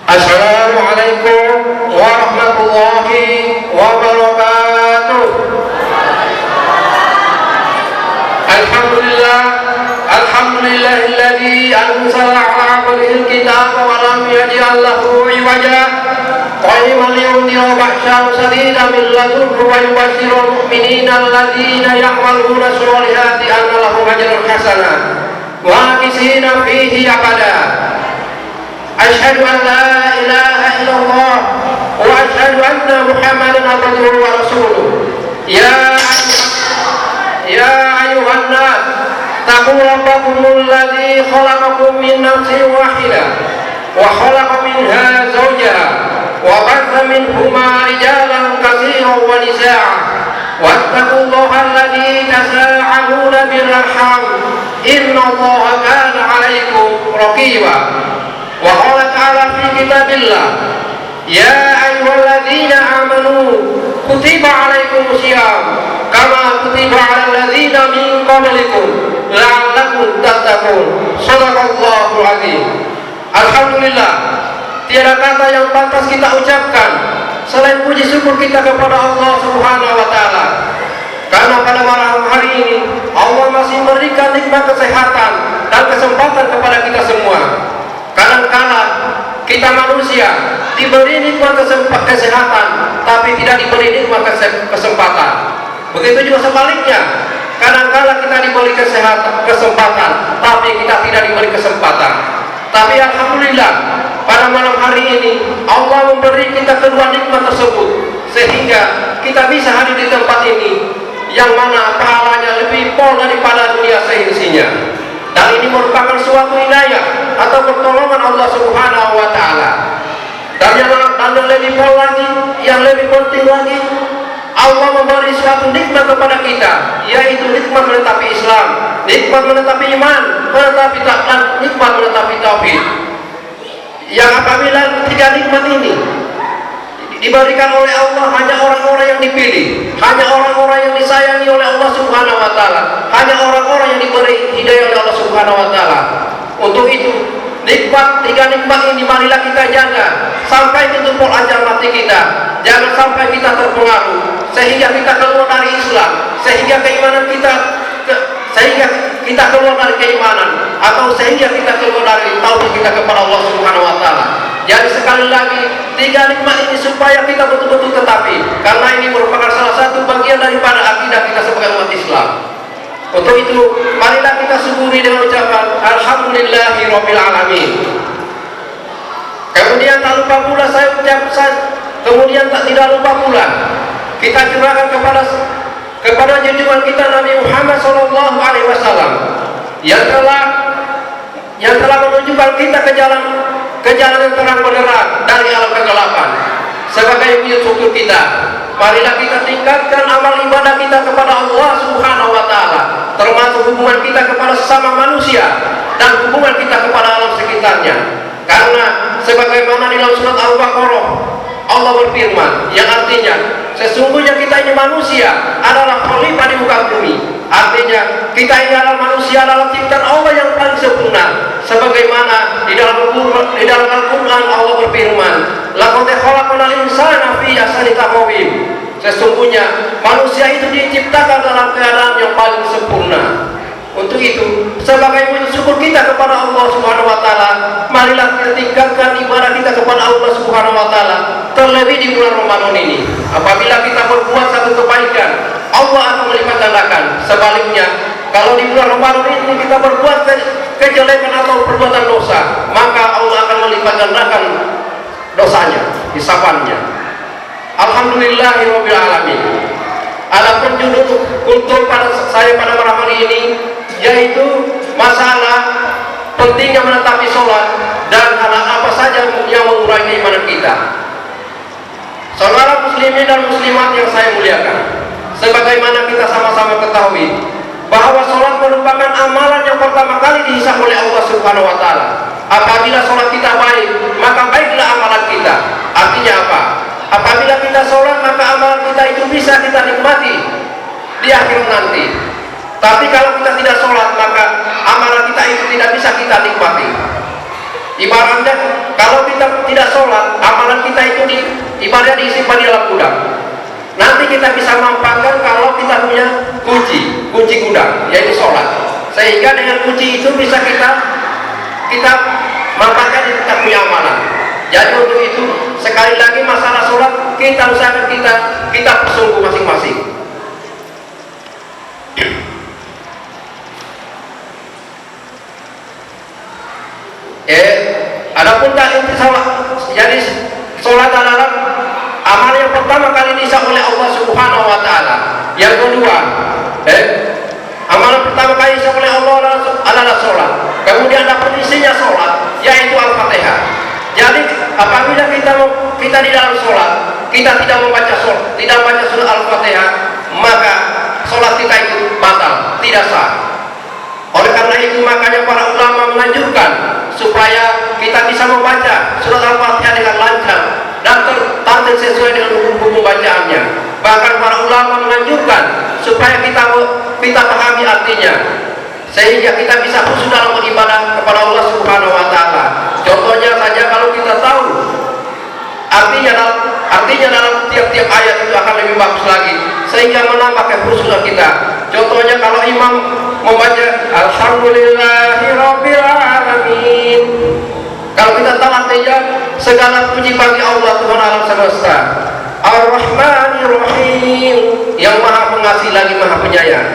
Assalamualaikum warahmatullahi wabarakatuh. Alhamdulillahilladzi anzala 'ala 'abdihi al-kitaba wa lam yaj'al lahu 'iwaja qayyiman liyundira ba'san shadidan min ladunhu wa yubashshirul mu'minina alladzina ya'maluna sholihati anna lahum ajran hasanah makithina fihi abada. Asyhadu an la ilaha illallah wa asyhadu anna Muhammadan abduhu wa rasuluh. Ya ayuhan nas taqu rabbakumul ladzi khalaqakum min nafsin wahidah wa khalaqa minha zawjaha wa batha minhuma rijalan katsiran wa nisaa'a wattaqullaha alladzi tasaaluna bil arham innallaha kana 'alaikum raqiba. Wa qala ta'ala fi kitabillah ya ayyuhalladzina amanu kutiba 'alaikumus syiyam kama kutiba 'alal ladzina min qablikum la'allakum tattaqun. Shadaqallahul 'azim. Alhamdulillah, tiada kata yang pantas kita ucapkan selain puji syukur kita kepada Allah Subhanahu wa taala. Karena pada malam hari ini Allah masih memberikan nikmat kesehatan dan kesempatan kepada kita semua. Kadang-kala kita manusia diberi nikmat kesehatan tapi tidak diberi nikmat kesempatan. Begitu juga sebaliknya, kadang-kala kita diberi kesempatan tapi kita tidak diberi kesempatan. Tapi alhamdulillah pada malam hari ini Allah memberi kita kedua nikmat tersebut sehingga kita bisa hadir di tempat ini yang mana pahalanya lebih pol daripada dunia seisinya. Dan ini merupakan suatu hidayah atau pertolongan Allah Subhanahu wa taala. Dan yang lebih pol lagi, yang lebih penting lagi, Allah memberi suatu nikmat kepada kita, yaitu nikmat menetapi Islam, nikmat menetapi iman, nikmat menetapi tauhid. Yang apabila tiga nikmat ini diberikan oleh Allah hanya orang-orang yang dipilih, hanya orang-orang yang disayangi oleh Allah Subhanahu wa taala, hanya orang-orang yang diberi hidayah oleh Allah Subhanahu wa taala. Untuk itu, tiga nikmat ini marilah kita jaga sampai tutup ajal mati kita. Jangan sampai kita terpengaruh sehingga kita keluar dari Islam, sehingga keimanan kita keluar dari keimanan, atau sehingga kita keluar dari tauhid kita kepada Allah Subhanahu wa taala. Jadi sekali lagi, tiga nikmat ini supaya kita betul-betul tetapi, karena ini merupakan salah satu bagian daripada akidah kita sebagai umat Islam. Untuk itu, marilah kita syukuri dengan ucapan alhamdulillahirabbil alamin. Kemudian tak lupa pula tidak lupa pula kita curahkan kepada junjungan kita Nabi Muhammad SAW yang telah menunjukkan kita ke jalan yang terang benderang dari alam kegelapan. Sebagai wujud syukur kita, marilah kita tingkatkan amal ibadah kita kepada Allah Subhanahu wa taala, termasuk hubungan kita kepada sesama manusia dan hubungan kita kepada alam sekitarnya. Karena sebagaimana di dalam surat Al-Baqarah Allah berfirman yang artinya sesungguhnya kita ini manusia adalah khalifah di muka bumi. Artinya kita ini adalah manusia dalam ciptaan Allah yang paling sempurna. Sebagaimana di dalam Al-Quran Allah berfirman, laqad khalaqnal insana fi ahsani taqwim. Sesungguhnya manusia itu diciptakan dalam keadaan yang paling sempurna. Untuk itu, sebagai wujud syukur kita kepada Allah Subhanahu wa taala, marilah kita tingkatkan ibadah kita kepada Allah Subhanahu wa taala, terlebih di bulan Ramadan ini. Apabila kita berbuat satu kebaikan, Allah akan melipat gandakan. Sebaliknya, kalau di bulan Ramadan ini kita berbuat kejelekan atau perbuatan dosa, maka Allah akan melipat gandakan dosanya, hisabannya. Alhamdulillahirabbil alamin. Adapun judul kultur saya pada malam hari ini yaitu masalah pentingnya menetapi sholat dan hal apa saja yang mengurangi keimanan kita. Saudara muslimin dan muslimat yang saya muliakan, sebagaimana kita sama-sama ketahui bahwa sholat merupakan amalan yang pertama kali dihisab oleh Allah Subhanahu wa taala. Apabila sholat kita baik, maka baiklah amalan kita. Artinya apa? Apabila kita sholat, maka amalan kita itu bisa kita nikmati di akhir nanti. Tapi kalau kita tidak sholat, maka amalan kita itu tidak bisa kita nikmati. Ibaratnya kalau kita tidak sholat, amalan kita itu ibadah disimpan di dalam gudang. Nanti kita bisa manfaatkan kalau kita punya kunci gudang, yaitu sholat. Sehingga dengan kunci itu bisa kita manfaatkan di kita punya amalan. Jadi untuk itu sekali lagi masalah sholat kita usahakan kita bersungguh masing-masing. Adapun inti sholat, jadi sholat adalah amal yang pertama kali disah oleh Allah Subhanahu wa Ta'ala. Yang kedua, amalan pertama kali disah oleh Allah adalah sholat. Kemudian dapat isinya sholat, yaitu Al-Fatihah. Jadi apabila kita di dalam sholat, kita tidak membaca surat Al-Fatihah, maka sholat kita itu batal, tidak sah. Oleh karena itu makanya para ulama menganjurkan supaya kita bisa membaca surat Al-Fatihah dengan lancar dan tertampil sesuai dengan hukum bacaannya. Bahkan para ulama menganjurkan supaya kita pahami artinya, sehingga kita bisa khusyuk dalam beribadah kepada Allah Subhanahu wa Ta'ala. Contohnya saja kalau kita tahu artinya dalam tiap-tiap ayat itu akan lebih bagus lagi, sehingga menambah kekhusyukan kita. Contohnya kalau imam membaca Alhamdulillahirabbil alamin, kalau kita tahu artinya segala puji bagi Allah Tuhan alam semesta, Ar-Rahmanir-Rahim, yang maha pengasih lagi maha penyayang,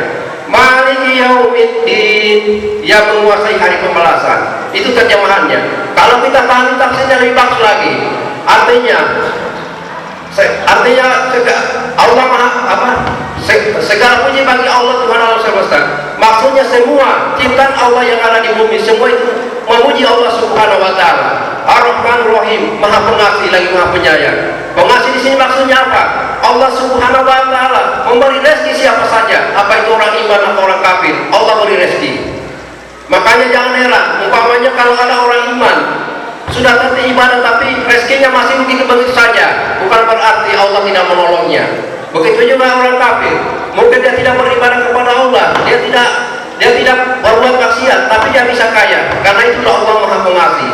Maliki Yaumiddin, yang menguasai hari pembalasan. Itu terjemahannya. Kalau kita pahami tafsirnya lebih bagus lagi, artinya Allah segala puji bagi Allah Tuhan alam semesta. Maksudnya semua ciptaan Allah yang ada di bumi, semua itu memuji Allah Subhanahu wa Ta'ala. Ar-Rahman-Rahim, maha pengasih lagi maha penyayang. Pengasih di sini maksudnya apa? Allah Subhanahu wa Ta'ala memberi rezeki siapa saja, apa itu orang iman atau orang kafir, Allah beri rezeki. Makanya jangan heran, umpamanya kalau ada orang iman sudah terti ibadah tapi rezekinya masih begitu saja, bukan berarti Allah tidak menolongnya. Begitu juga orang kafir, mungkin dia tidak beribadah kepada Allah, dia tidak berbuat maksiat, tapi dia bisa kaya, karena itulah Allah maha pengasih.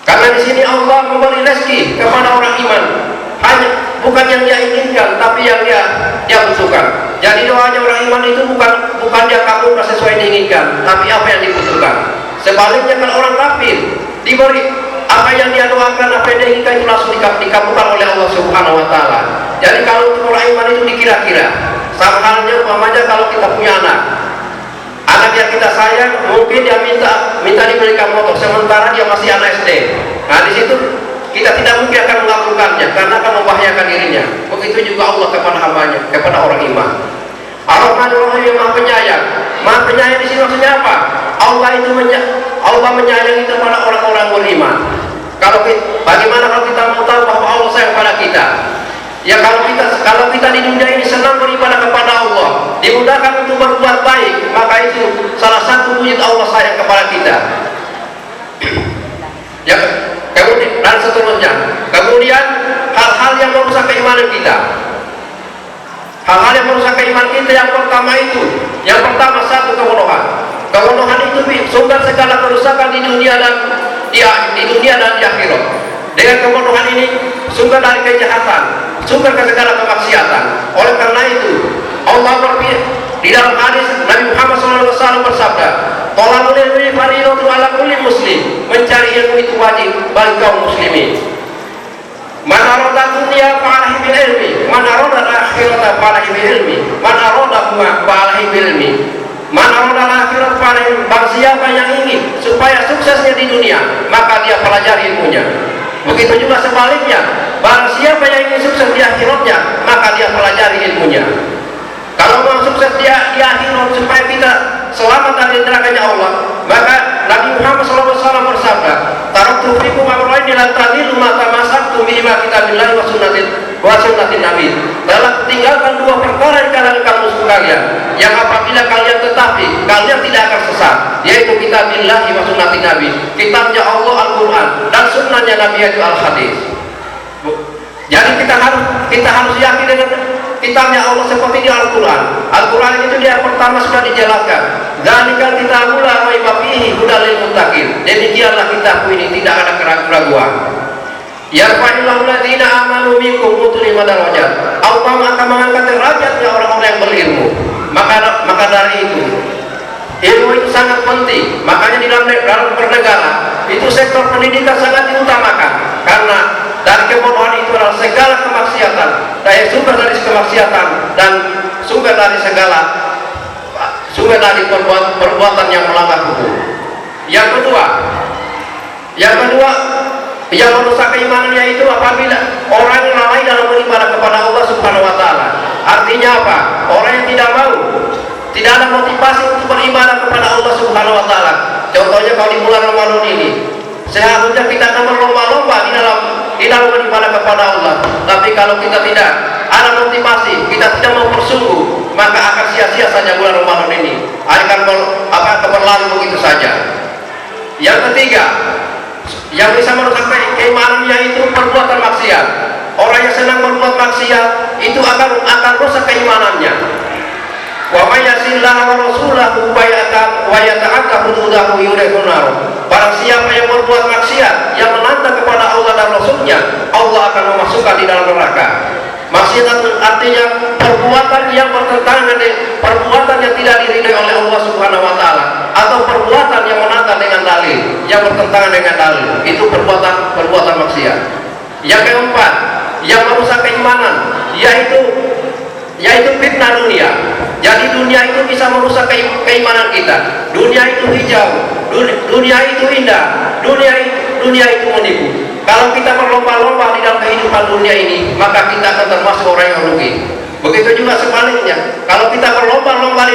Karena di sini Allah memberi rezeki kepada orang iman, hanya bukan yang dia inginkan, tapi yang dia butuhkan. Jadi doanya orang iman itu bukan dia kabulkan sesuai diinginkan, tapi apa yang dibutuhkan. Sebaliknya kalau orang kafir diberi apa yang dia doakan, apa yang dia inginkan itu langsung dikabulkan oleh Allah Subhanahu wa Ta'ala. Jadi kalau untuk orang iman itu dikira-kira. Sama halnya umpamanya kalau kita punya anak yang kita sayang, mungkin dia minta diberikan motor, sementara dia masih anak SD. Nah di situ kita tidak mungkin akan mengabulkannya karena akan membahayakan dirinya. Begitu juga Allah kepada hambanya, kepada orang iman. Ar-Rahman-Ar-Rahim, maha penyayang. Maha penyayang di sini maksudnya apa? Allah menyayangi kepada orang-orang beriman. Bagaimana kalau kita mau tahu bahwa Allah sayang kepada kita? Ya kalau kita di dunia ini senang beribadah kepada Allah, dimudahkan untuk berbuat baik, maka itu salah satu wujud Allah sayang kepada kita. Ya, kemudian dan seterusnya. Kemudian hal-hal yang merusak keimanan kita. Hal-hal yang merusak keimanan kita yang pertama satu kebodohan. Kebodohan itu sumber segala kerusakan di dunia dan di akhirat. Dengan kebodohan ini sumber dari kejahatan, sumber ke segala kemaksiatan. Oleh karena itu Allah berfirman di dalam hadis Nabi Muhammad SAW bersabda, "Thalabul ilmi fardhun 'ala kulli muslim." Mencari ilmu itu wajib bagi kaum muslimin. Man arada dunya fa'alaihi bil ilmi, man arada akhirata fa'alaihi bil ilmi, man arada huwa fa'alaihi bil ilmi. Man arada akhirat fa'alaihi, barang siapa yang ingin supaya suksesnya di dunia, maka dia pelajari ilmunya. Begitu juga sebaliknya, barang siapa yang ingin sukses di akhiratnya, maka dia pelajari ilmunya. Kalau mau sukses dia di akhirat supaya kita selamat dari nerakanya Allah, maka Nabi Muhammad SAW bersabda, "Taraktu fikum amrayn la tadillu ma tamassaktum bihima kitabillahi wa sunnatin nabi." Telah tinggalkan dua perkara di kalangan kamu sekalian, yang apabila kalian tetapi kalian tidak akan sesat, yaitu kitabillahi wa sunnatin nabi, kitabnya Allah Al-Quran dan sunnahnya Nabi yaitu Al-Hadis. Jadi kita harus yakin dengan kitabnya Allah seperti di Al-Quran. Al-Quran itu dia pertama sudah dijelaskan. Dzalikal kitabul la raiba fihi hudal lil muttaqin. Demikianlah kitabku ini tidak ada keraguan. Yarfa'illahu alladziina aamanu minkum utul ilma darajat. Allah akan mengangkat derajatnya orang-orang yang berilmu. Maka dari itu, ilmu itu sangat penting. Makanya di dalam bernegara itu sektor pendidikan sangat diutamakan, karena dari kebodohan itu adalah segala kemaksiatan, sumber dari kemaksiatan dan sumber dari perbuatan yang melanggar hukum. Yang kedua, yang merusak keimanannya itu apabila orang yang lalai dalam beribadah kepada Allah Subhanahu wa taala. Artinya apa? Orang yang tidak ada motivasi untuk beribadah kepada Allah Subhanahu wa taala. Contohnya kalau di bulan Ramadan ini, seharusnya kita akan berlomba-lomba di dalam beribadah kepada Allah. Tapi kalau kita tidak ada motivasi, kita tidak mau bersungguh, maka akan sia-sia saja bulan Ramadan ini. Akan berlalu begitu saja. Yang ketiga, yang bisa merusak keimanannya itu perbuatan maksiat. Orang yang senang berbuat maksiat itu akan rusak keimanannya. Wa may yasillaha wa rasulahu wa yata'adda hududahu yudkhilun nar. Barang siapa yang berbuat maksiat, yang menantang kepada Allah dan Rasulnya, Allah akan memasukkan di dalam neraka. Maksiat artinya perbuatan yang bertentangan dengan perbuatan yang tidak diridhai oleh Allah Subhanahu wa taala, atau perbuatan yang menantang dengan dalil, yang bertentangan dengan dalil, itu perbuatan maksiat. Yang keempat, yang merusak keimanan, yaitu fitnah dunia. Jadi dunia itu bisa merusak keimanan kita. Dunia itu hijau, dunia itu indah, dunia itu menipu. Kalau kita berlomba-lomba di dalam kehidupan dunia ini, maka kita akan termasuk orang yang rugi. Begitu juga sebaliknya, kalau kita berlomba-lomba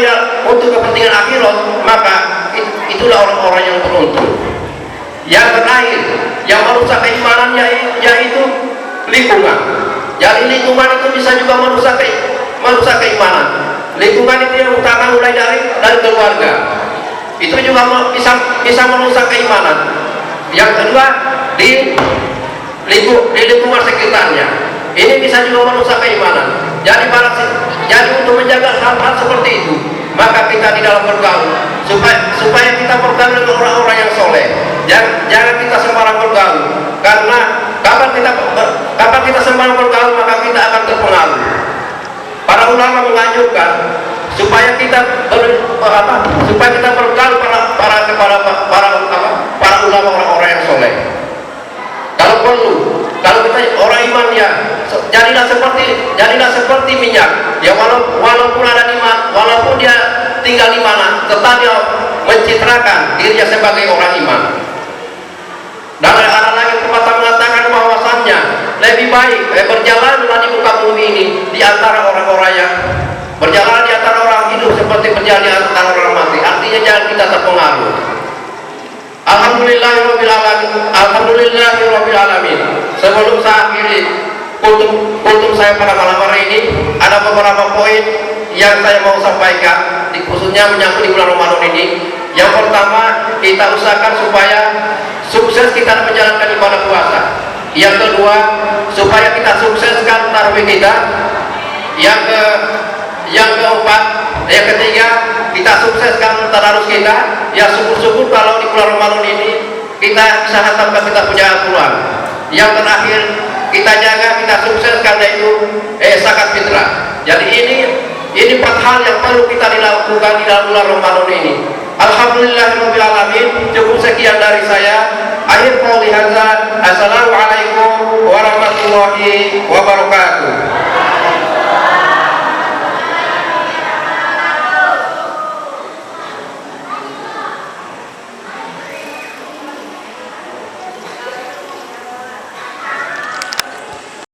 untuk kepentingan akhirat, maka itulah orang-orang yang beruntung. Yang terakhir, yang merusak keimanannya yaitu lingkungan. Jadi lingkungan itu bisa juga merusak keimanan. Lingkungan itu yang utama mulai dari keluarga. Itu juga bisa merusak keimanan. Yang kedua, di lingkungan sekitarnya. Ini bisa juga merusak keimanan. Jadi untuk menjaga hal-hal seperti itu, maka kita di dalam bergaul supaya kita bergaul dengan orang-orang yang soleh. Jangan kita sembarang bergaul, karena kapan kita sembarang bergaul, maka kita akan terpengaruh. Para ulama menganjurkan supaya kita bergaul para ulama, orang-orang yang soleh. Kalau perlu, kalau kita orang iman, ya jadilah seperti minyak. Ya walaupun dia tinggal di mana, tetap dia mencitrakan dirinya sebagai orang iman. Dan ada lagi pepatah mengatakan bahwasannya lebih baik berjalanlah di muka bumi ini di antara orang-orang yang berjalan di antara orang hidup seperti berjalan di antara orang mati. Artinya jangan kita terpengaruh. Alhamdulillahirabbil alamin. Sebelum saya akhiri kultum saya pada malam hari ini, ada beberapa poin yang saya mau sampaikan, khususnya menyangkut di bulan Ramadan ini. Yang pertama, kita usahakan supaya sukses kita menjalankan ibadah puasa. Yang kedua, supaya kita sukseskan tarawih kita. Yang keempat, yang ketiga, kita sukseskan tadarus kita. Ya syukur-syukur kalau di bulan Ramadan ini kita bisa hatamkan kita punya Al-Quran. Yang terakhir, kita jaga, kita sukseskan, yaitu zakat fitrah. Jadi ini 4 hal yang perlu kita dilakukan di dalam bulan Ramadan ini. Alhamdulillahirabbil alamin. Cukup sekian dari saya. Akhir qouli hadza. Assalamualaikum warahmatullahi wabarakatuh.